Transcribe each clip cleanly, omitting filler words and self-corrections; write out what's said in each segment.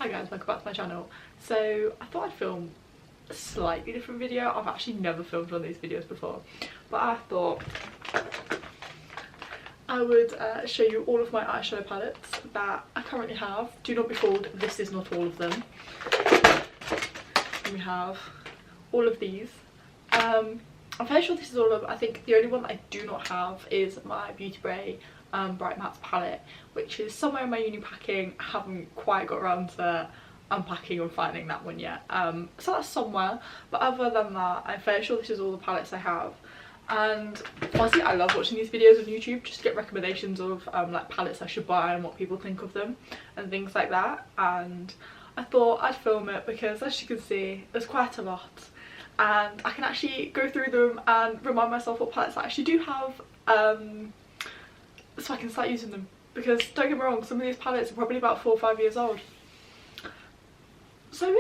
Hi guys, welcome back to my channel. So I thought I'd film a slightly different video. I've actually never filmed one of these videos before, but I thought I would show you all of my eyeshadow palettes that I currently have. Do not be fooled, this is not all of them. And we have all of these. I'm fairly sure this is all of them. I think the only one that I do not have is my Beauty Bay Bright Mattes palette, which is somewhere in my uni packing. I haven't quite got around to unpacking and finding that one yet, so that's somewhere. But other than that, I'm fairly sure this is all the palettes I have. And honestly, I love watching these videos on YouTube just to get recommendations of like palettes I should buy and what people think of them and things like that. And I thought I'd film it because, as you can see, there's quite a lot, and I can actually go through them and remind myself what palettes I actually do have, so I can start using them. Because don't get me wrong, some of these palettes are probably about 4 or 5 years old. So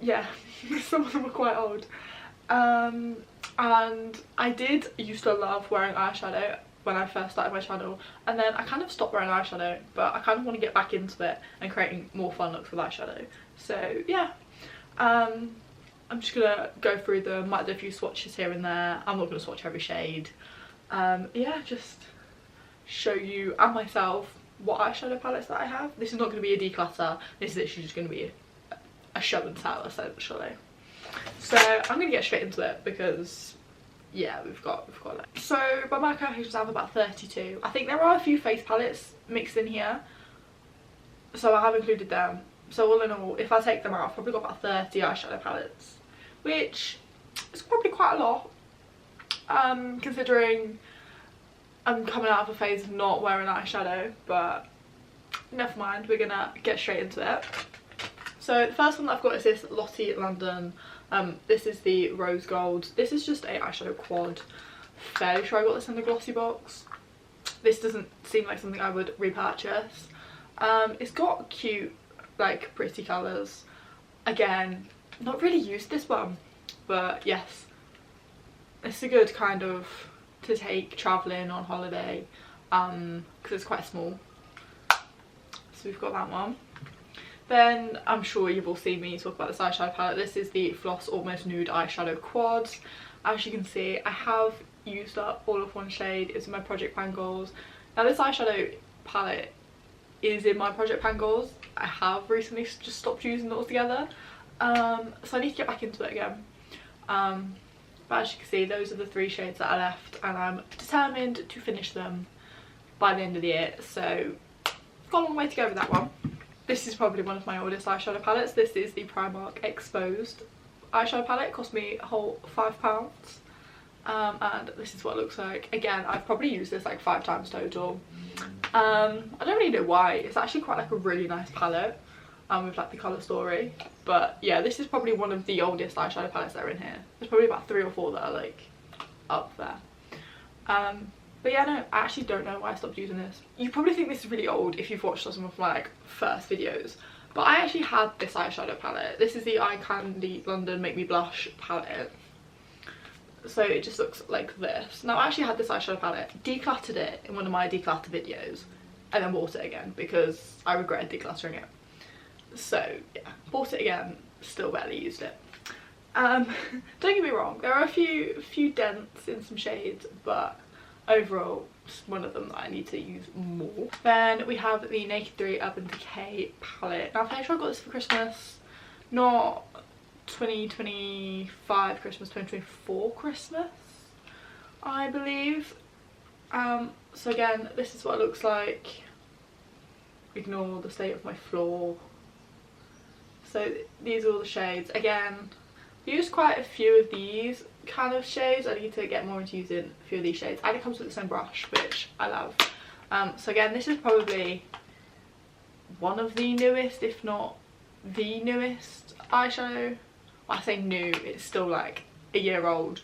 yeah, some of them are quite old. And I did used to love wearing eyeshadow when I first started my channel, and then I kind of stopped wearing eyeshadow, but I kind of want to get back into it and creating more fun looks with eyeshadow. So yeah, I'm just gonna go through them, might do a few swatches here and there. I'm not gonna swatch every shade. Yeah, just show you and myself what eyeshadow palettes that I have. This is not going to be a declutter, this is literally just going to be a show and tell essentially. So I'm going to get straight into it because yeah, we've got it. So by my calculations I have about 32. I think there are a few face palettes mixed in here, so I have included them. So all in all, if I take them out, I've probably got about 30 eyeshadow palettes, which is probably quite a lot, considering I'm coming out of a phase of not wearing eyeshadow. But never mind, we're gonna get straight into it. So the first one that I've got is this Lottie London. This is the rose gold. This is just a eyeshadow quad. Fairly sure I got this in the glossy box. This doesn't seem like something I would repurchase. It's got cute, like, pretty colours. Again, not really used this one, but yes, it's a good kind of to take travelling on holiday, because it's quite small. So we've got that one. Then I'm sure you've all seen me talk about this eyeshadow palette. This is the Floss Almost Nude Eyeshadow Quad. As you can see, I have used up all of one shade. It's in my Project Pan goals. Now this eyeshadow palette is in my Project Pan goals. I have recently just stopped using it altogether, so I need to get back into it again. But as you can see, those are the 3 shades that I left, and I'm determined to finish them by the end of the year. So I've got a long way to go with that one. This is probably one of my oldest eyeshadow palettes. This is the Primark Exposed eyeshadow palette. It cost me a whole £5. And this is what it looks like. Again, I've probably used this like 5 times total. I don't really know why. It's actually quite like a really nice palette, with like the colour story. But yeah, this is probably one of the oldest eyeshadow palettes that are in here. There's probably about 3 or 4 that are like up there. But yeah, no, I actually don't know why I stopped using this. You probably think this is really old if you've watched some of my like first videos, but I actually had this eyeshadow palette. This is the Eye Candy London Make Me Blush palette. So it just looks like this. Now I actually had this eyeshadow palette, decluttered it in one of my declutter videos, and then bought it again because I regretted decluttering it. So yeah, bought it again, still barely used it. Don't get me wrong, there are a few dents in some shades, but overall it's one of them that I need to use more. Then we have the Naked 3 Urban Decay palette. Now I'm pretty sure I got this for Christmas, not 2025 Christmas, 2024 Christmas, I believe. So again, this is what it looks like. Ignore the state of my floor. So these are all the shades. Again, I used quite a few of these kind of shades. I need to get more into using a few of these shades, and it comes with the same brush, which I love. So again, this is probably one of the newest, if not the newest eyeshadow. Well, I say new, it's still like a year old,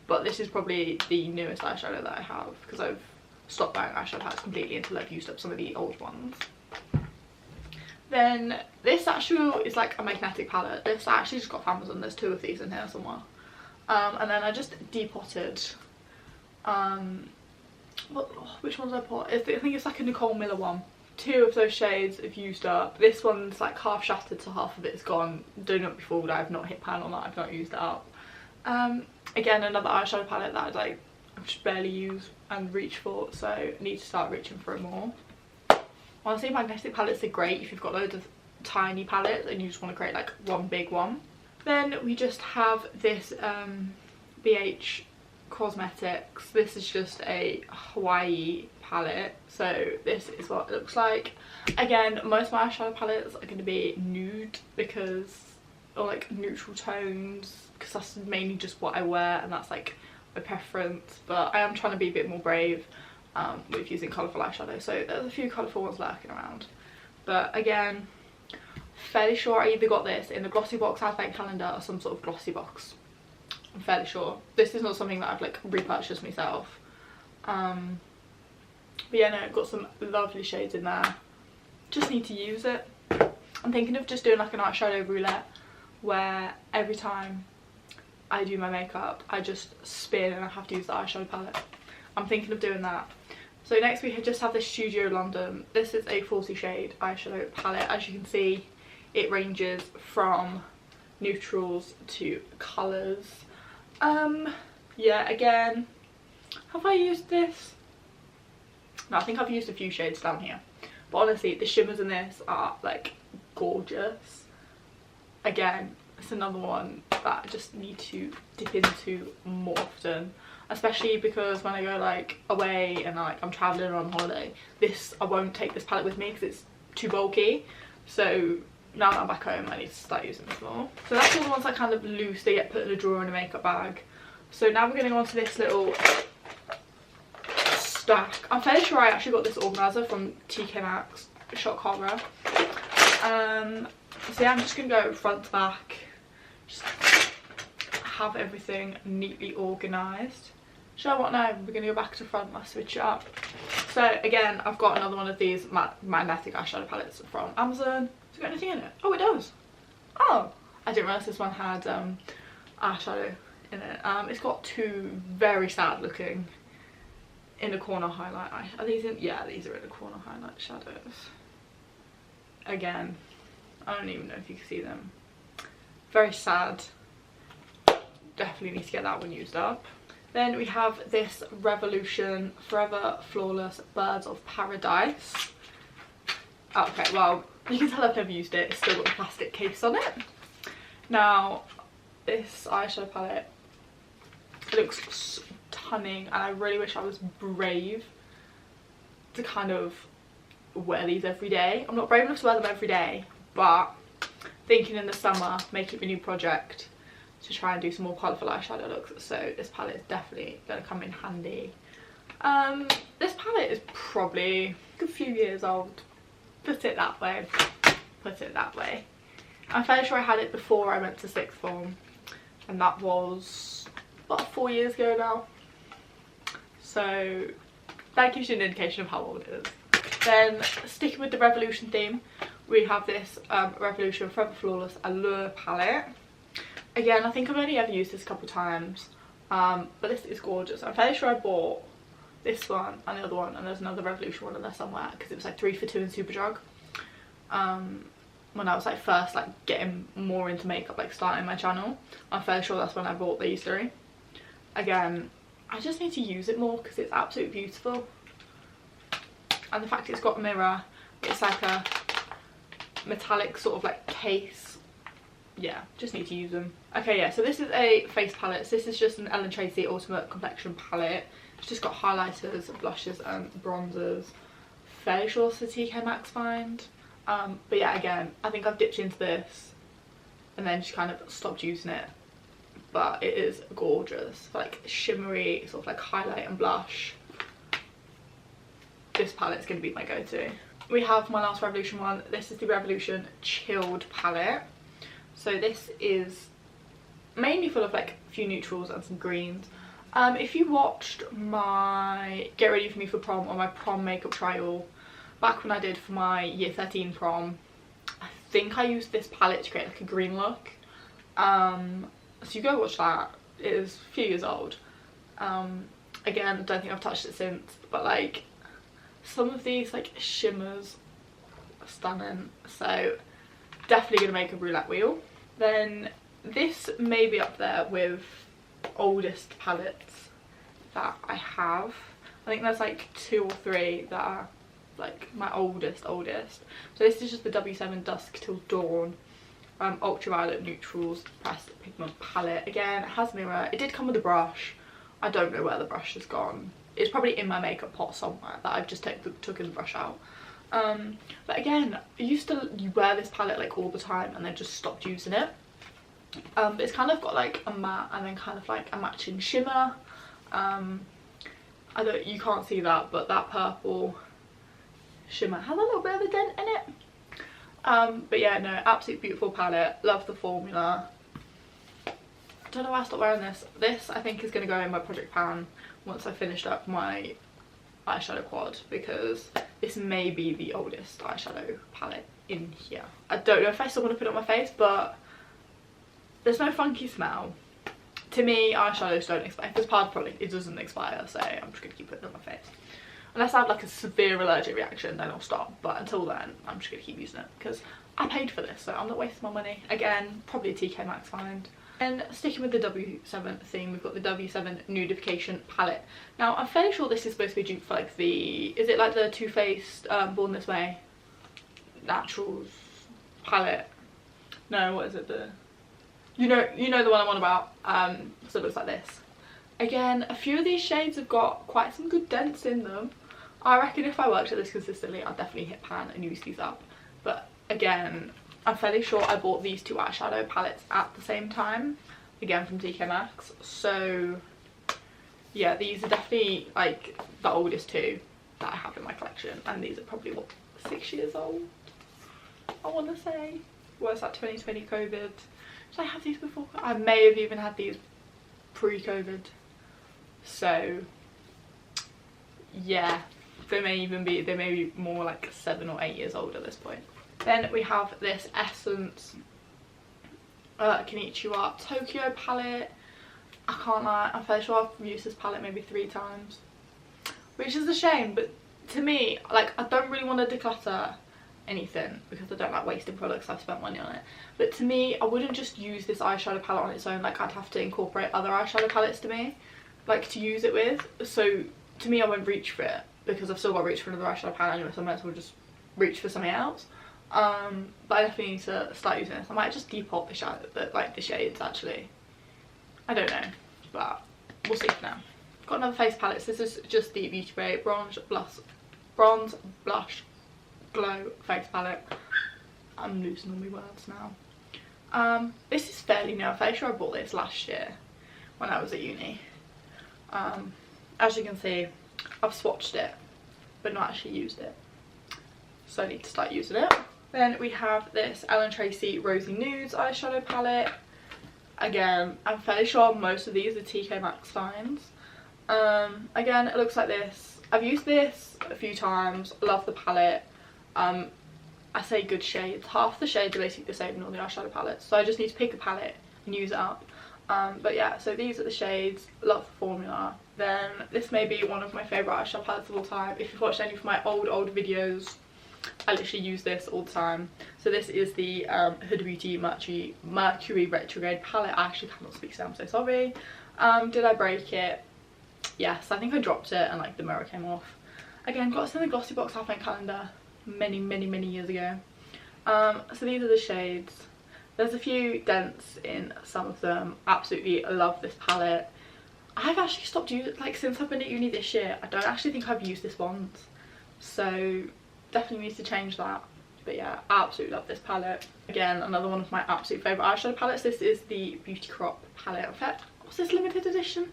but this is probably the newest eyeshadow that I have, because I've stopped buying eyeshadow palettes completely until I've used up some of the old ones. Then this actually is like a magnetic palette. This I actually just got from Amazon. There's 2 of these in here somewhere. And then I just depotted. Which ones I put? I think it's like a Nicole Miller one. 2 of those shades have used up. This one's like half shattered, so half of it's gone. Do not be fooled, I've not hit pan on that, I've not used it up. Again, another eyeshadow palette that I just barely use and reach for, so I need to start reaching for it more. Honestly, magnetic palettes are great if you've got loads of tiny palettes and you just want to create like one big one. Then we just have this BH Cosmetics. This is just a Hawaii palette, so this is what it looks like. Again, most of my eyeshadow palettes are going to be nude or like neutral tones, because that's mainly just what I wear and that's like my preference, but I am trying to be a bit more brave with using colourful eyeshadow, so there's a few colourful ones lurking around. But again, fairly sure I either got this in the Glossy Box advent calendar or some sort of glossy box. I'm fairly sure. This is not something that I've like repurchased myself. But yeah, no, I've got some lovely shades in there. Just need to use it. I'm thinking of just doing like an eyeshadow roulette where every time I do my makeup I just spin and I have to use the eyeshadow palette. I'm thinking of doing that. So next we just have this Studio London. This is a 40 shade eyeshadow palette. As you can see, it ranges from neutrals to colours. Yeah, again, have I used this? No, I think I've used a few shades down here. But honestly, the shimmers in this are like gorgeous. Again, it's another one that I just need to dip into more often. Especially because when I go like away and like I'm travelling or on holiday, I won't take this palette with me because it's too bulky. So now that I'm back home, I need to start using this more. So that's all the ones that kind of loose, they get put in a drawer in a makeup bag. So now we're getting on to this little stack. I'm fairly sure I actually got this organiser from TK Maxx, Shock Horror. So yeah, I'm just going to go front to back. Just have everything neatly organised. Do you know what, now we're going to go back to front, I'll switch it up. So again, I've got another one of these magnetic eyeshadow palettes from Amazon. Has it got anything in it? Oh, it does. Oh, I didn't realise this one had eyeshadow in it. It's got 2 very sad looking inner corner highlight. Are these in? Yeah, these are inner corner highlight shadows. Again, I don't even know if you can see them. Very sad. Definitely need to get that one used up. Then we have this Revolution Forever Flawless Birds of Paradise. Okay, well, you can tell I've never used it. It's still got the plastic case on it. Now, this eyeshadow palette looks stunning, and I really wish I was brave to kind of wear these every day. I'm not brave enough to wear them every day, but thinking in the summer, make it a new project to try and do some more colourful eyeshadow looks. So this palette is definitely going to come in handy. This palette is probably a good few years old. Put it that way. Put it that way. I'm fairly sure I had it before I went to 6th form, and that was about 4 years ago now. So that gives you an indication of how old it is. Then sticking with the Revolution theme, we have this Revolution Forever Flawless Allure palette. Again, I think I've only ever used this a couple times, but this is gorgeous. I'm fairly sure I bought this one and the other one, and there's another Revolution one in there somewhere, because it was like 3 for 2 in Superdrug. When I was like first like getting more into makeup, like starting my channel, I'm fairly sure that's when I bought these 3. Again, I just need to use it more because it's absolutely beautiful. And the fact it's got a mirror, it's like a metallic sort of like case. Yeah, just need to use them. Okay, yeah, so this is a face palette. So this is just an Ellen Tracy Ultimate Complexion palette. It's just got highlighters, blushes and bronzers. Fairly sure it's a TK Maxx find. But yeah, again, I think I've dipped into this and then just kind of stopped using it. But it is gorgeous. Like shimmery, sort of like highlight and blush. This palette's going to be my go-to. We have my last Revolution one. This is the Revolution Chilled palette. So this is mainly full of like a few neutrals and some greens. If you watched my Get Ready For Me For Prom or my prom makeup trial back when I did for my year 13 prom, I think I used this palette to create like a green look. So you go watch that. It is a few years old. Again, I don't think I've touched it since, but like some of these like shimmers stunning. So definitely gonna make a roulette wheel. Then this may be up there with oldest palettes that I have. I think there's like 2 or 3 that are like my oldest. So this is just the W7 Dusk Till Dawn ultraviolet neutrals pressed pigment palette. Again, it has mirror. It did come with a brush. I don't know where the brush has gone. It's probably in my makeup pot somewhere that I've just taken the brush out. But again, you wear this palette like all the time and then just stopped using it. But it's kind of got like a matte and then kind of like a matching shimmer. You can't see that, but that purple shimmer has a little bit of a dent in it. But yeah, no, absolutely beautiful palette. Love the formula. Don't know why I stopped wearing this. This I think is going to go in my project pan once I finished up my eyeshadow quad, because this may be the oldest eyeshadow palette in here. I don't know if I still want to put it on my face, but there's no funky smell. To me, eyeshadows don't expire. If it's part of the product, it doesn't expire, so I'm just going to keep putting it on my face. Unless I have like a severe allergic reaction, then I'll stop. But until then, I'm just going to keep using it because I paid for this, so I'm not wasting my money. Again, probably a TK Maxx find. And sticking with the W7 theme, we've got the W7 Nudification palette. Now, I'm fairly sure this is supposed to be a dupe for like the... Is it like the Too Faced Born This Way Naturals palette? No, what is it? You know the one I'm on about. So it looks like this. Again, a few of these shades have got quite some good dents in them. I reckon if I worked at this consistently, I'd definitely hit pan and use these up. But again, I'm fairly sure I bought these 2 eyeshadow palettes at the same time. Again, from TK Maxx. So yeah, these are definitely like the oldest 2 that I have in my collection. And these are probably, what, 6 years old? I want to say. Was that 2020 COVID? Did I have these before? I may have even had these pre-COVID. So yeah, they may be more like 7 or 8 years old at this point. Then we have this Essence Konnichiwa Tokyo palette. I can't lie, I'm fairly sure I've used this palette maybe 3 times, which is a shame. But to me, like, I don't really want to declutter anything because I don't like wasting products. I've spent money on it. But to me, I wouldn't just use this eyeshadow palette on its own. Like, I'd have to incorporate other eyeshadow palettes to use it with. So to me, I won't reach for it because I've still got to reach for another eyeshadow palette anyway, so I might as well just reach for something else. But I definitely need to start using this. I might just depot the shades actually. I don't know, but we'll see for now. Got another face palette. So this is just the Beauty Bay Bronze Blush Glow face palette. I'm losing all my words now. This is fairly new. I'm fairly sure I bought this last year when I was at uni. As you can see, I've swatched it but not actually used it, so I need to start using it. Then we have this Ellen Tracy Rosy Nudes eyeshadow palette. Again, I'm fairly sure most of these are TK Maxx finds. Again, it looks like this. I've used this a few times. Love the palette. I say good shades. Half the shades are basically the same in all the eyeshadow palettes, so I just need to pick a palette and use it up. But yeah, so these are the shades. Love the formula. Then this may be one of my favourite eyeshadow palettes of all time. If you've watched any of my old videos, I literally use this all the time. So this is the Huda Beauty Mercury Retrograde palette. I actually cannot speak, so I'm so sorry. Did I break it? Yes, I think I dropped it and like the mirror came off. Again, got this in the Glossy Box advent calendar many years ago. So these are the shades. There's a few dents in some of them. Absolutely love this palette. I've actually stopped using, like, since I've been at uni this year, I don't actually think I've used this once, so definitely need to change that. But yeah, I absolutely love this palette. Again, another one of my absolute favourite eyeshadow palettes. This is the Beauty Crop palette. In fact, was this limited edition?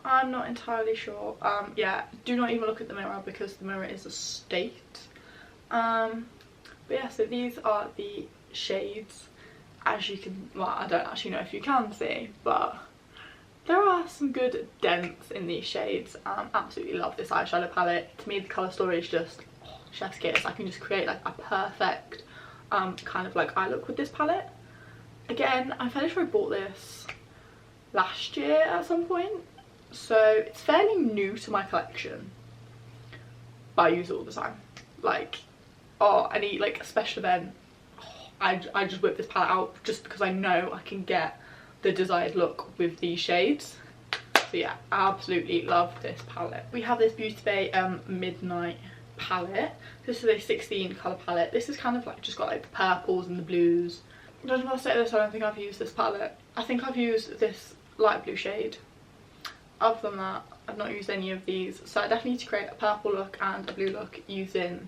I'm not entirely sure. Yeah, do not even look at the mirror because the mirror is a state. But yeah, so these are the shades. As you can, well, I don't actually know if you can see, but there are some good dents in these shades. Absolutely love this eyeshadow palette. To me, the colour story is just chef's kiss. I can just create like a perfect kind of like eye look with this palette. Again, I'm fairly sure I bought this last year at some point, so it's fairly new to my collection, but I use it all the time. Like, or any like special event, I just whip this palette out just because I know I can get the desired look with these shades. So yeah, absolutely love this palette. We have this Beauty Bay Midnight palette. This is a 16 colour palette. This is kind of like just got like the purples and the blues. I don't know if I'll say this, I don't think I've used this palette. I think I've used this light blue shade. Other than that, I've not used any of these. So I definitely need to create a purple look and a blue look using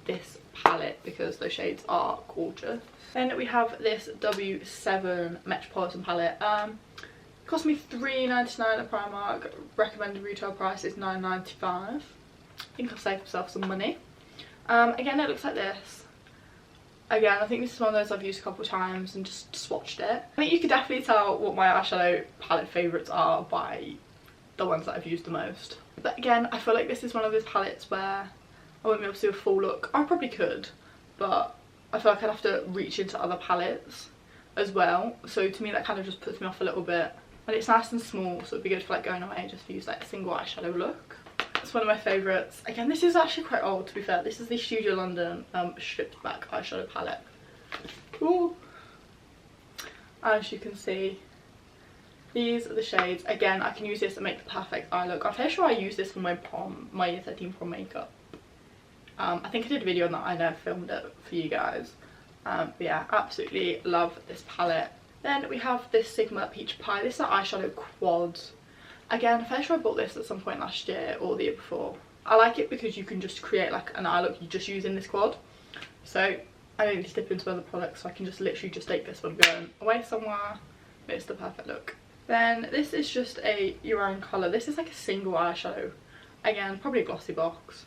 this palette because those shades are gorgeous. Then we have this W7 Metropolitan palette. It cost me £3.99 at Primark. Recommended retail price is £9.95. I think I've saved myself some money. Again, it looks like this. Again, I think this is one of those I've used a couple of times and just swatched it. I think you can definitely tell what my eyeshadow palette favourites are by the ones that I've used the most. But again, I feel like this is one of those palettes where I wouldn't be able to do a full look. I probably could, but I feel like I'd have to reach into other palettes as well. So to me that kind of just puts me off a little bit. And it's nice and small, so it'd be good for like going away just to use like a single eyeshadow look. It's one of my favourites. Again, this is actually quite old to be fair. This is the Studio London stripped back eyeshadow palette. Ooh. As you can see, these are the shades. Again, I can use this to make the perfect eye look. I'm fairly sure I used this for my prom, my year 13 prom makeup. I think I did a video on that. I never filmed it for you guys. But yeah, absolutely love this palette. Then we have this Sigma Peach Pie. This is an eyeshadow quad. Again, I'm fairly sure I bought this at some point last year or the year before. I like it because you can just create like an eye look you just using this quad. So I don't need to dip into other products, so I can just literally just take this one going away somewhere. It's the perfect look. Then this is just your own colour. This is like a single eyeshadow. Again, probably a glossy box.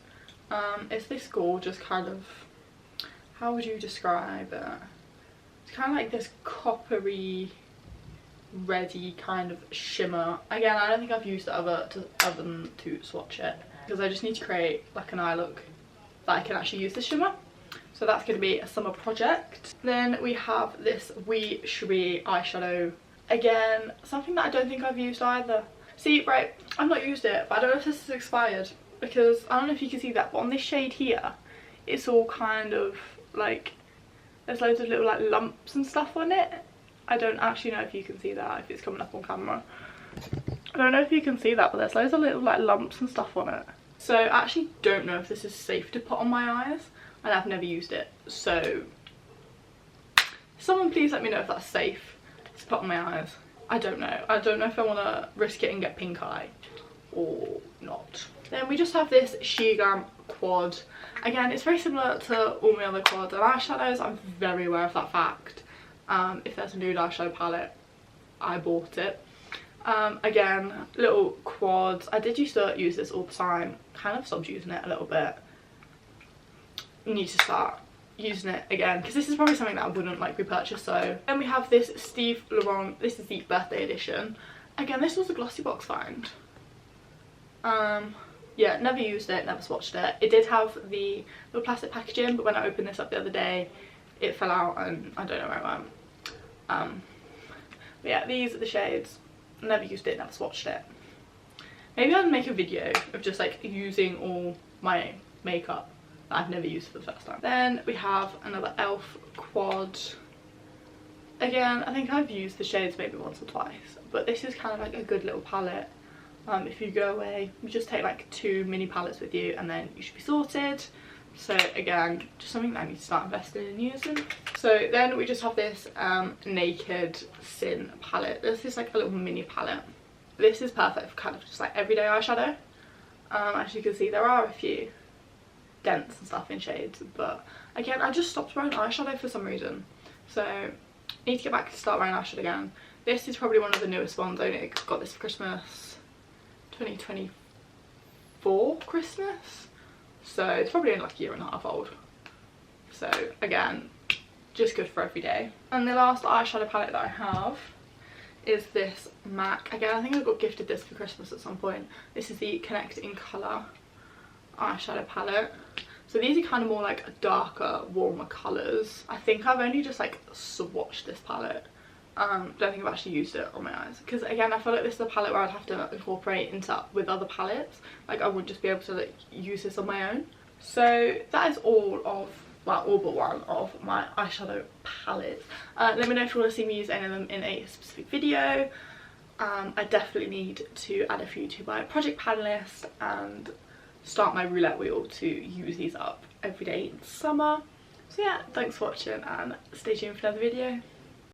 It's this gorgeous kind of, how would you describe it? It's kind of like this coppery, reddy kind of shimmer. Again, I don't think I've used it other than to swatch it because I just need to create like an eye look that I can actually use this shimmer. So that's going to be a summer project. Then we have this Wee Shui eyeshadow. Again, something that I don't think I've used either. See, right, I've not used it, but I don't know if this is expired because I don't know if you can see that, but on this shade here, it's all kind of like, there's loads of little like lumps and stuff on it. I don't actually know if you can see that, if it's coming up on camera. I don't know if you can see that, but there's loads of little like lumps and stuff on it. So I actually don't know if this is safe to put on my eyes, and I've never used it. So someone please let me know if that's safe to put on my eyes. I don't know. I don't know if I want to risk it and get pink eye or not. Then we just have this Shigam quad. Again, it's very similar to all my other quads and eyeshadows. I'm very aware of that fact. If there's a nude eyeshadow palette, I bought it. Again, little quads. I did used to use this all the time. Kind of stopped using it a little bit. Need to start using it again because this is probably something that I wouldn't like repurchase. So then we have this Steve Laurent. This is the birthday edition. Again, this was a glossy box find. Yeah, never used it, never swatched it. It did have the little plastic packaging, but when I opened this up the other day, it fell out and I don't know where it went. But yeah, these are the shades. Never used it, never swatched it. Maybe I'd make a video of just like using all my makeup that I've never used for the first time. Then we have another e.l.f. quad. Again, I think I've used the shades maybe once or twice, but this is kind of like a good little palette. If you go away, you just take like 2 mini palettes with you and then you should be sorted. So again, just something that I need to start investing in using. So then we just have this Naked Sin palette. This is like a little mini palette. This is perfect for kind of just like everyday eyeshadow. As you can see, there are a few dents and stuff in shades, but again, I just stopped wearing eyeshadow for some reason. So I need to get back to start wearing eyeshadow again. This is probably one of the newest ones. I only got this for Christmas 2024 Christmas. So it's probably only like a year and a half old. So again, just good for every day. And the last eyeshadow palette that I have is this MAC. Again, I think I got gifted this for Christmas at some point. This is the Connect in Colour eyeshadow palette. So these are kind of more like darker, warmer colours. I think I've only just like swatched this palette. Don't think I've actually used it on my eyes because again, I feel like this is a palette where I'd have to incorporate into with other palettes. Like I wouldn't just be able to like use this on my own. So that is all of well, all but one of my eyeshadow palettes. Let me know if you want to see me use any of them in a specific video. I definitely need to add a few to my project pan list and start my roulette wheel to use these up every day in summer. So yeah, thanks for watching and stay tuned for another video.